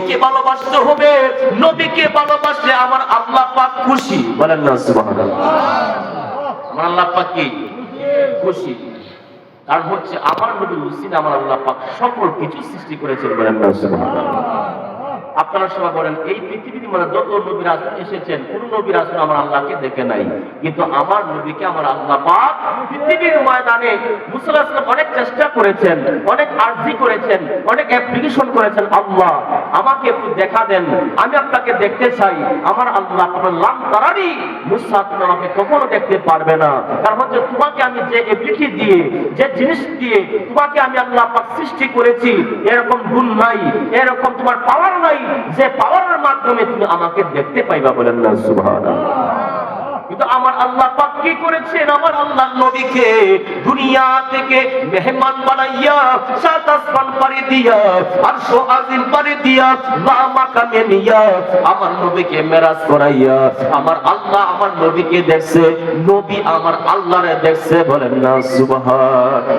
কে ভালোবাসতে হবে, নবীকে ভালোবাসলে আমার আল্লাহ পাক খুশি। বলেন না সুবহানাল্লাহ। আমার আল্লাহ পাক কি খুশি? কারণ হচ্ছে আমার নবীর উসিলা আমার আল্লাহ পাক সকল কিছু সৃষ্টি করেছেন। বলেন না সুবহানাল্লাহ। আপনারা সবাই বলেন, এই পৃথিবীর মানে যত নবী রাসূল এসেছেন, কোন নবী রাসূল আমার আল্লাহকে দেখে নাই, কিন্তু আমার নবীকে আমার আল্লাহ পাক পৃথিবীর ময়দানে মুসা আলাইহিস সালাম অনেক চেষ্টা করেছেন, অনেক আরজি করেছেন, অনেক অ্যাপ্লিকেশন করেছেন, আল্লাহ আমাকে একটু দেখা দেন, আমি আপনাকে দেখতে চাই। আমার আল্লাহ লাম তারানি, মুসা তুমি আমাকে কখনো দেখতে পারবে না। কারণ হচ্ছে তোমাকে আমি যে এবিলিটি দিয়ে, যে জিনিস দিয়ে তোমাকে আমি আল্লাহ পাক সৃষ্টি করেছি, এরকম গুণ নাই, এরকম তোমার পাওয়ার নাই যে পাওয়ারের মাধ্যমে তুমি আমাকে দেখতে পাইবা। বলেন না সুবহানাল্লাহ। কিন্তু আমার আল্লাহ পাক কি করেছেন, আমার আল্লাহ নবীকে দুনিয়া থেকে মেহমান বানাইয়া, সাত আসমান পাড়ি দিয়া, আরশ আজিম পাড়ি দিয়া, মাকামে নিয়া আমার নবীকে মেরাজ করাইয়া আমার আল্লাহ আমার নবীকে দেখছে, নবী আমার আল্লাহরে দেখছে। বলেন না সুবহানাল্লাহ।